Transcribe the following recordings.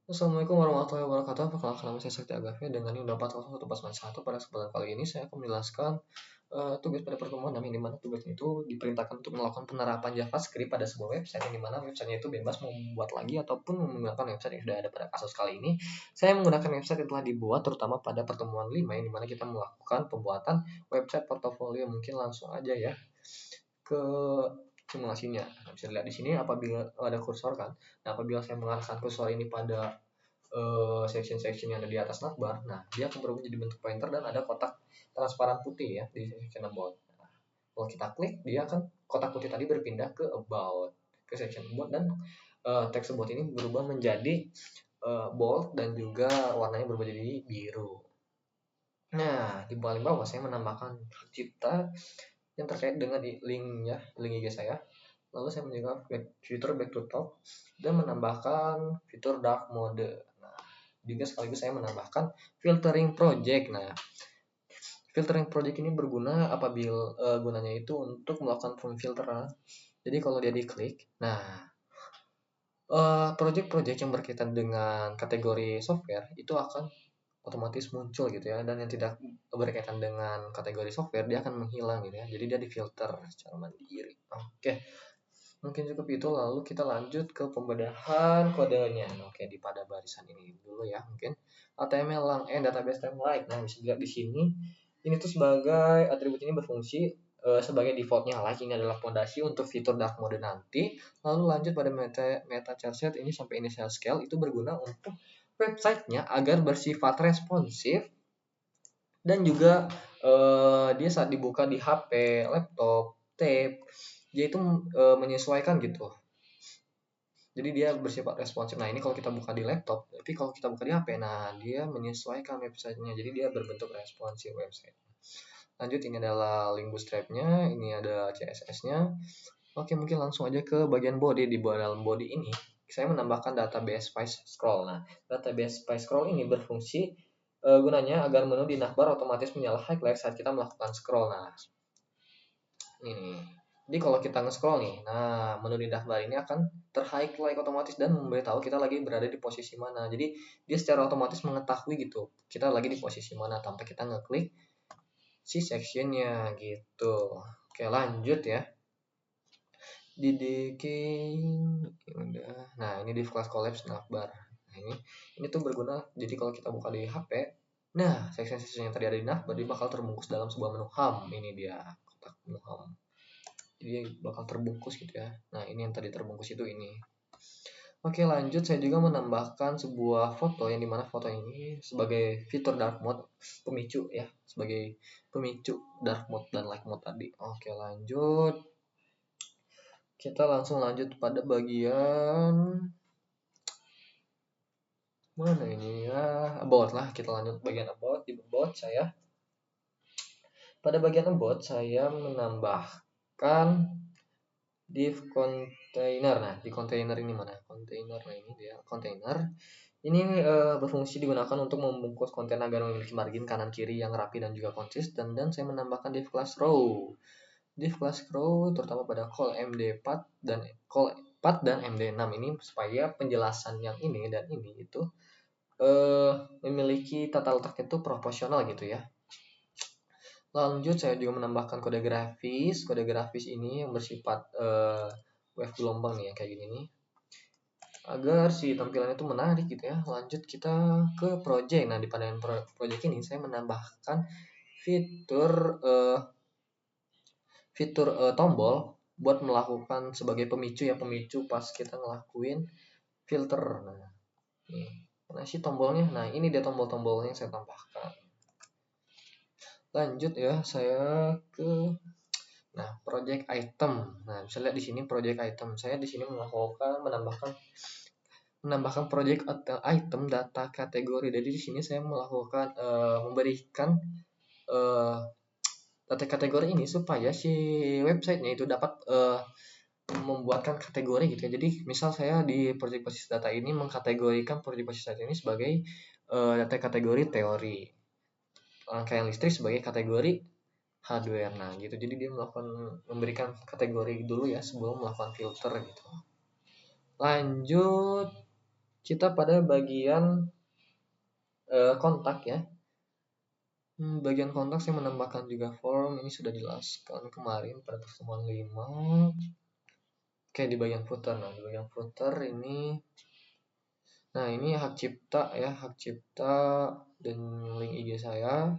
Assalamualaikum warahmatullahi wabarakatuh. Perkenalkan nama saya Sakti Agafe dengan NIM 80141. Pada kesempatan kali ini saya akan menjelaskan tugas pada pertemuan yang dimana tugasnya itu diperintahkan untuk melakukan penerapan JavaScript pada sebuah website yang dimana websitenya itu bebas mau membuat lagi ataupun menggunakan website yang sudah ada. Pada kasus kali ini saya menggunakan website yang telah dibuat terutama pada pertemuan 5 yang dimana kita melakukan pembuatan website portofolio. Mungkin langsung aja ya ke simulasinya. Nah, bisa dilihat di sini apabila ada kursor kan. Nah, apabila saya mengarahkan kursor ini pada section-section yang ada di atas navbar, nah dia akan berubah jadi bentuk pointer dan ada kotak transparan putih ya di section about. Nah, kalau kita klik, dia akan kotak putih tadi berpindah ke about, ke section about, dan teks about ini berubah menjadi bold dan juga warnanya berubah jadi biru. Nah, di paling bawah saya menambahkan cipta yang terkait dengan link IG saya. Lalu saya menjaga fitur back to top dan menambahkan fitur dark mode. Nah, juga sekaligus saya menambahkan filtering project. Nah, filtering project ini berguna apabila gunanya itu untuk melakukan pemfilteran. Jadi kalau dia diklik, nah project-project yang berkaitan dengan kategori software itu akan otomatis muncul gitu ya, dan yang tidak berkaitan dengan kategori software dia akan menghilang gitu ya, jadi dia difilter secara mandiri. Oke, mungkin cukup itu, lalu kita lanjut ke pembedahan kodenya. Oke, di pada barisan ini dulu ya, mungkin HTML lang database template. Nah, bisa dilihat di sini ini tuh sebagai atribut ini berfungsi sebagai defaultnya like. Ini adalah fondasi untuk fitur dark mode nanti. Lalu lanjut pada meta charset ini sampai initial scale, itu berguna untuk websitenya agar bersifat responsif dan juga dia saat dibuka di HP, laptop, tab, dia itu menyesuaikan gitu. Jadi dia bersifat responsif. Nah, ini kalau kita buka di laptop, tapi kalau kita buka di HP, nah dia menyesuaikan websitenya. Jadi dia berbentuk responsif website. Lanjut, ini adalah link bootstrap-nya, ini ada CSS-nya. Oke, mungkin langsung aja ke bagian body. Di dalam body ini, saya menambahkan database spice scroll. Nah, database spice scroll ini berfungsi gunanya agar menu di navbar otomatis menyala highlight saat kita melakukan scroll. Nah, ini. Jadi kalau kita nge-scroll nih, nah menu di navbar ini akan ter-highlight otomatis dan memberitahu kita lagi berada di posisi mana. Jadi dia secara otomatis mengetahui gitu kita lagi di posisi mana tanpa kita ngeklik si sectionnya gitu. Oke, lanjut ya. Di decaying udah. Nah, ini div class collapse navbar. Nah, ini tuh berguna jadi kalau kita buka di HP, nah section-section yang tadi ada di navbar dia bakal terbungkus dalam sebuah menu home. Ini dia kotak menu home. Jadi bakal terbungkus gitu ya. Nah, ini yang tadi terbungkus itu ini. Oke, lanjut, saya juga menambahkan sebuah foto yang dimana foto ini sebagai fitur dark mode pemicu ya, sebagai pemicu dark mode dan light mode tadi. Oke, lanjut. Kita langsung lanjut pada bagian mana ini ya, about lah. Kita lanjut bagian about. Di about saya pada bagian about saya menambahkan div container. Nah, di container ini mana? Container. Nah, ini dia container. Ini berfungsi digunakan untuk membungkus konten agar memiliki margin kanan kiri yang rapi dan juga konsisten. Dan saya menambahkan div class row. Div class row terutama pada call md4 dan call path dan md6 ini supaya penjelasan yang ini dan ini itu memiliki tata letak itu proporsional gitu ya. Lanjut, saya juga menambahkan kode grafis. Kode grafis ini yang bersifat wave gelombang nih, yang kayak gini nih, agar si tampilannya itu menarik gitu ya. Lanjut kita ke project. Nah, di pada project ini saya menambahkan fitur tombol buat melakukan sebagai pemicu ya, pemicu pas kita ngelakuin filter. Nah, ini mana sih tombolnya? Nah, ini dia tombol-tombolnya yang saya tambahkan. Lanjut ya, saya ke project item. Nah, bisa lihat di sini project item. Saya di sini menambahkan project item data kategori. Jadi di sini saya melakukan memberikan data kategori ini supaya si websitenya itu dapat membuatkan kategori gitu ya. Jadi misal saya di project basis data ini mengkategorikan project basis data ini sebagai data kategori teori, rangkaian listrik sebagai kategori hardware. Nah, gitu. Jadi dia memberikan kategori dulu ya sebelum melakukan filter gitu. Lanjut kita pada bagian kontak ya. Bagian kontak saya menambahkan juga form, ini sudah dijelaskan kemarin pada pertemuan 5. Oke, di bagian footer. Nah, di bagian footer ini, nah ini hak cipta ya, hak cipta dan link IG saya.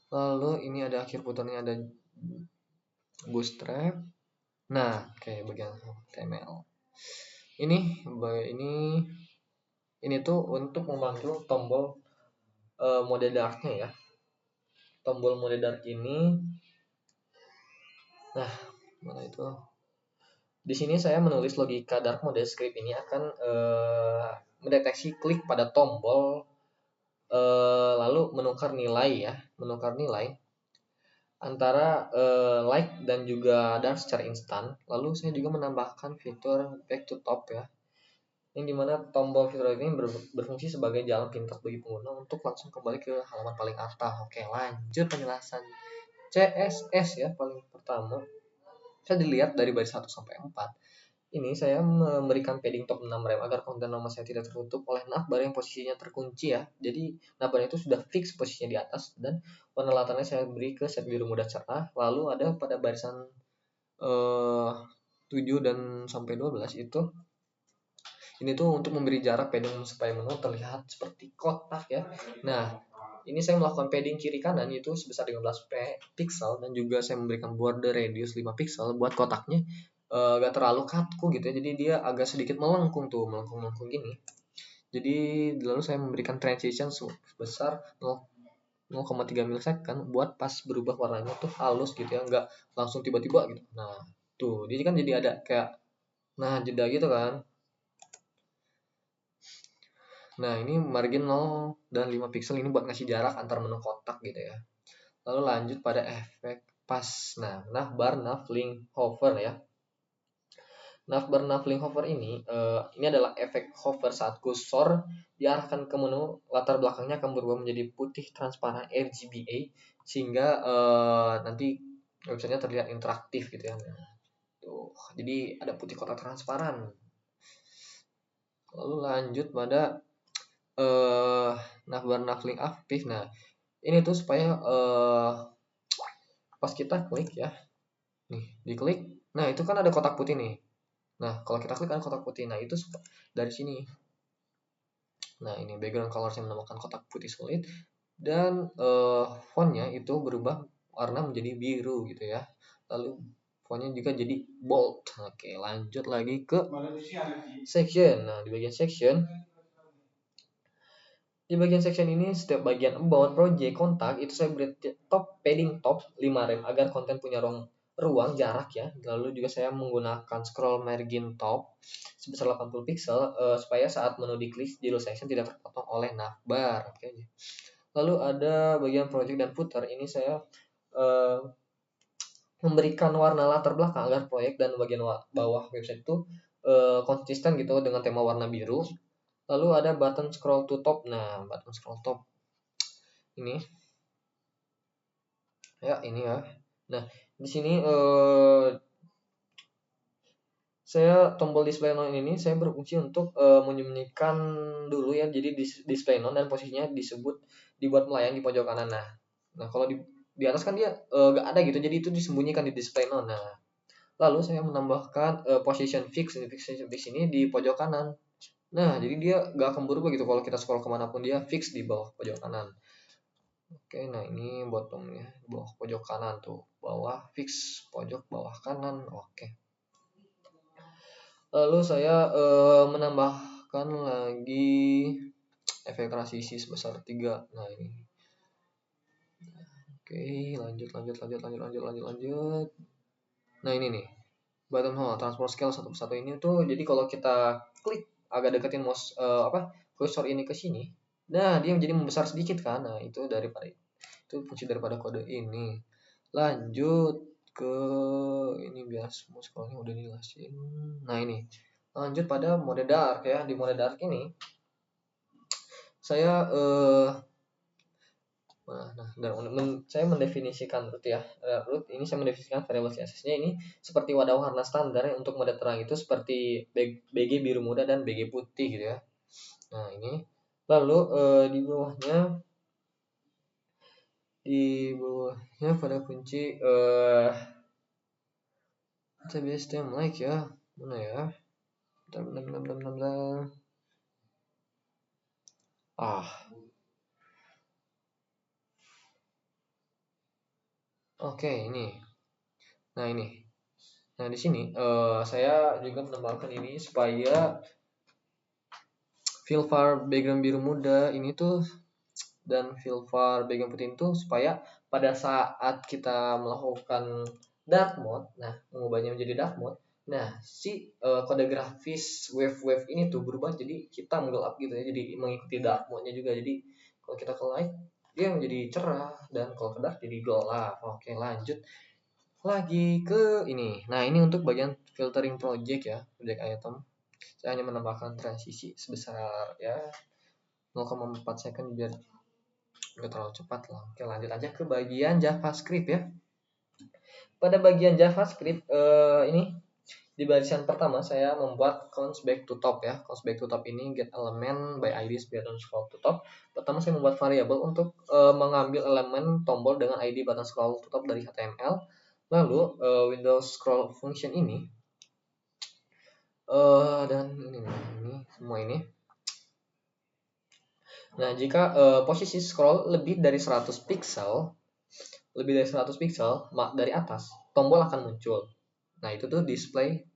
Lalu ini ada akhir footernya, ada bootstrap. Nah, oke, bagian HTML. Ini tuh untuk memanggil tombol mode darknya ya. Tombol mode dark ini, nah mana itu? Di sini saya menulis logika dark mode script ini akan mendeteksi klik pada tombol lalu menukar nilai antara like dan juga dark secara instan. Lalu saya juga menambahkan fitur back to top ya, yang dimana tombol fitur ini berfungsi sebagai jalan pintas bagi pengguna untuk langsung kembali ke halaman paling atas. Oke, lanjut penjelasan CSS ya. Paling pertama saya dilihat dari baris 1 sampai 4. Ini saya memberikan padding top 6 rem agar konten nama saya tidak tertutup oleh navbar yang posisinya terkunci ya. Jadi navbar itu sudah fix posisinya di atas, dan warna latarnya saya beri ke set biru muda cerah. Lalu ada pada barisan 7 dan sampai 12 itu, ini tuh untuk memberi jarak padding supaya menu terlihat seperti kotak ya. Nah, ini saya melakukan padding kiri kanan itu sebesar 15 pixel, dan juga saya memberikan border radius 5 pixel buat kotaknya gak terlalu kaku gitu ya, jadi dia agak sedikit melengkung gini. Jadi lalu saya memberikan transition sebesar 0,3 millisecond buat pas berubah warnanya tuh halus gitu ya, nggak langsung tiba-tiba gitu. Nah tuh jadi kan jadi ada kayak jeda gitu kan. Nah ini margin 0 dan 5 pixel ini buat ngasih jarak antar menu kotak gitu ya. Lalu lanjut pada efek pas. Nah navbar navlink hover ya. Navbar navlink hover ini adalah efek hover saat kursor diarahkan ke menu, latar belakangnya akan berubah menjadi putih transparan RGBA sehingga nanti websitenya terlihat interaktif gitu ya. Nah, tuh, jadi ada putih kotak transparan. Lalu lanjut pada navbar navlink aktif. Nah, ini tuh supaya pas kita klik ya. Nih, diklik. Nah, itu kan ada kotak putih nih. Nah, kalau kita klik kan kotak putih. Nah, itu dari sini. Nah, ini background color saya menambahkan kotak putih solid, dan fontnya itu berubah warna menjadi biru gitu ya. Lalu fontnya juga jadi bold. Oke, lanjut lagi ke section. Nah, di bagian section ini setiap bagian about, project, kontak itu saya beri padding top 5 rem agar konten punya ruang jarak ya. Lalu juga saya menggunakan scroll margin top sebesar 80 pixel supaya saat menu diklik di section tidak terpotong oleh navbar. Oke. Lalu ada bagian project dan footer, ini saya memberikan warna latar belakang agar proyek dan bagian bawah website itu konsisten gitu dengan tema warna biru. Lalu ada button scroll to top. Nah, button scroll top ini ya, ini ya. Nah, di sini saya tombol display none ini saya berfungsi untuk menyembunyikan dulu ya. Jadi display none dan posisinya dibuat melayang di pojok kanan. Nah kalau di atas kan dia nggak ada gitu. Jadi itu disembunyikan di display none. Nah, lalu saya menambahkan position fix ini di pojok kanan. Nah, jadi dia nggak akan berubah gitu kalau kita scroll kemanapun, dia fix di bawah pojok kanan. Oke, nah ini bottomnya bawah pojok kanan tuh, bawah fix pojok bawah kanan. Oke. Lalu saya menambahkan lagi efek transisi sebesar 3. Nah ini. Oke, lanjut. Nah ini nih, button hole transport scale 1:1 ini tuh, jadi kalau kita klik agak deketin mouse cursor ini ke sini, nah dia menjadi membesar sedikit kan. Nah itu fungsi daripada kode ini. Lanjut ke ini, biar semua scrollnya udah dijelasin. Nah ini lanjut pada mode dark ya. Di mode dark ini saya saya mendefinisikan root ya. Root ini saya mendefinisikan variabel CSS-nya ini seperti wadah warna standar ya. Untuk mode terang itu seperti BG biru muda dan BG putih gitu ya. Nah, ini. Lalu di bawahnya pada kunci database stem like ya. Mana ya? Bentar, bentar, bentar, bentar, bentar. Oke, ini. Nah, ini. Nah, di sini saya juga menambahkan ini supaya filter background biru muda ini tuh dan filter background putih itu supaya pada saat kita melakukan dark mode, nah mengubahnya menjadi dark mode, nah si kode grafis wave ini tuh berubah jadi hitam gelap gitu ya, jadi mengikuti dark mode-nya juga. Jadi kalau kita ke light dia menjadi cerah dan kalau ke dark jadi gelap. Oke, lanjut lagi ke ini. Nah, ini untuk bagian filtering project ya, project item. Saya hanya menambahkan transisi sebesar ya 0,4 second biar nggak terlalu cepat lah. Oke, lanjut aja ke bagian JavaScript ya. Pada bagian JavaScript ini di barisan pertama saya membuat const back to top ya. Const back to top ini get element by id button scroll to top. Pertama saya membuat variabel untuk mengambil elemen tombol dengan id button scroll to top dari HTML. Lalu Windows scroll function ini dan ini semua ini. Nah, jika posisi scroll lebih dari 100 pixel dari atas, tombol akan muncul. Nah, itu tuh display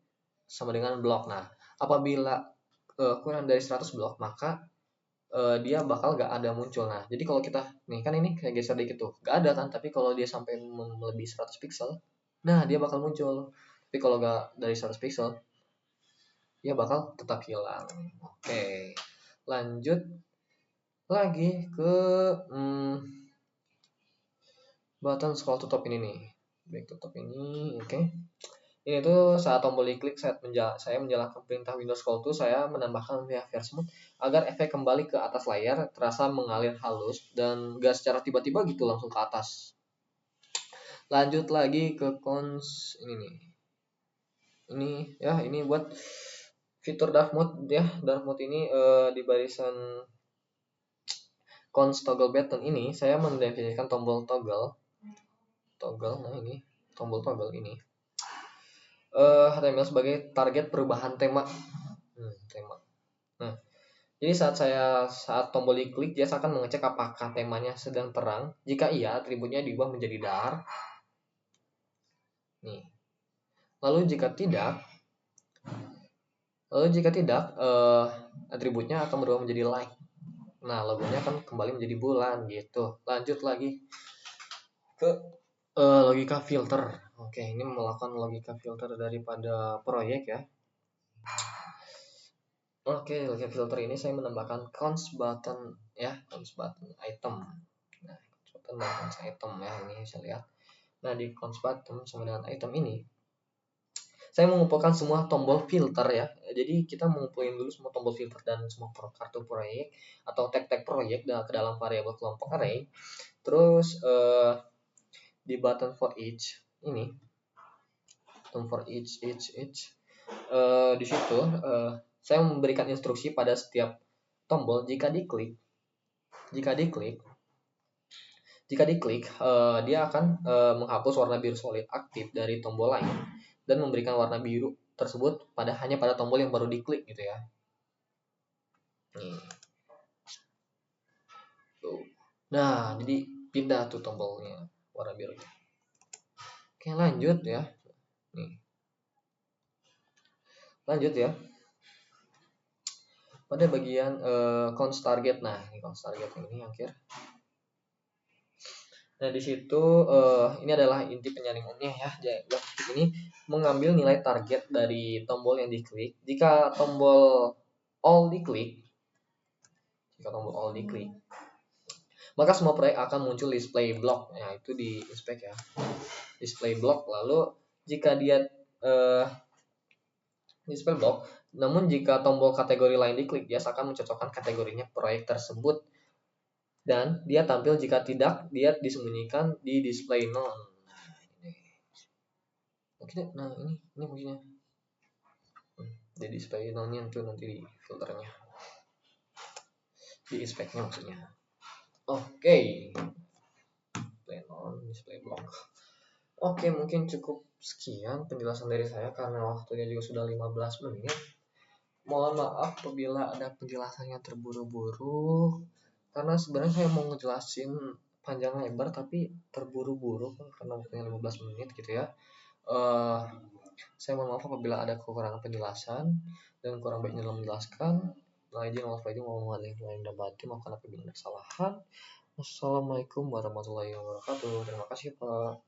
sama dengan blok. Nah, apabila kurang dari 100 blok, maka dia bakal gak ada muncul. Nah, jadi kalau kita nih kan ini kayak geser dikit tuh, gak ada kan, tapi kalau dia sampai melebihi 100 pixel, nah dia bakal muncul. Tapi kalau gak dari 100 pixel, dia bakal tetap hilang. Oke, lanjut lagi ke button scroll to top ini nih, back to top ini. Oke. Ini tuh saat tombol diklik saat saya menjalankan perintah Windows Scroll to, saya menambahkan behavior smooth agar efek kembali ke atas layar terasa mengalir halus dan gak secara tiba-tiba gitu langsung ke atas. Lanjut lagi ke cons ini nih. Ini ya, ini buat fitur dark mode ya. Dark mode ini di barisan cons toggle button ini saya mendefinisikan tombol toggle. Nah ini tombol toggle ini HTML sebagai target perubahan tema. Tema. Nah, jadi saat tombol diklik, dia akan mengecek apakah temanya sedang terang. Jika iya, atributnya diubah menjadi dark. Nih. Lalu jika tidak, atributnya akan berubah menjadi light. Nah, logonya akan kembali menjadi bulan gitu. Lanjut lagi ke logika filter. Oke, ini melakukan logika filter daripada proyek ya. Oke, logika filter ini saya menambahkan const button ya, const button item. Nah, const button item ya, ini bisa lihat. Nah, di const button sama dengan item ini saya mengumpulkan semua tombol filter ya. Jadi kita mengumpulin dulu semua tombol filter dan semua kartu proyek atau tag-tag proyek ke dalam variabel kelompok array. Terus di button for each ini, button for each di situ saya memberikan instruksi pada setiap tombol jika diklik dia akan menghapus warna biru solid aktif dari tombol lain dan memberikan warna biru tersebut hanya pada tombol yang baru diklik gitu ya. Nah, jadi pindah tuh tombolnya warna biru. Oke, lanjut ya. Nih. Lanjut ya. Pada bagian const target. Nah, ini const target ini akhir. Nah, di situ ini adalah inti penyaringannya ya. Jadi ini mengambil nilai target dari tombol yang diklik. Jika tombol all diklik, maka semua proyek akan muncul display block. Nah, itu di inspect ya. Display block. Lalu jika dia display block, namun jika tombol kategori lain diklik, dia akan mencocokkan kategorinya proyek tersebut. Dan dia tampil, jika tidak, dia disembunyikan di display none. Nah, ini maksudnya. Di display none itu nanti di filternya. di inspeknya maksudnya. Oke. Play on display block. Oke, mungkin cukup sekian penjelasan dari saya karena waktunya juga sudah 15 menit. Mohon maaf apabila ada penjelasan yang terburu-buru karena sebenarnya saya mau ngejelasin panjang lebar tapi terburu-buru karena waktunya 15 menit gitu ya. Saya mohon maaf apabila ada kekurangan penjelasan dan kurang baiknya dalam menjelaskan. Nah, izin wal faizin warahmatullahi wabarakatuh. Maafkan apabila ada kesalahan. Wassalamualaikum warahmatullahi wabarakatuh. Terima kasih, Pak.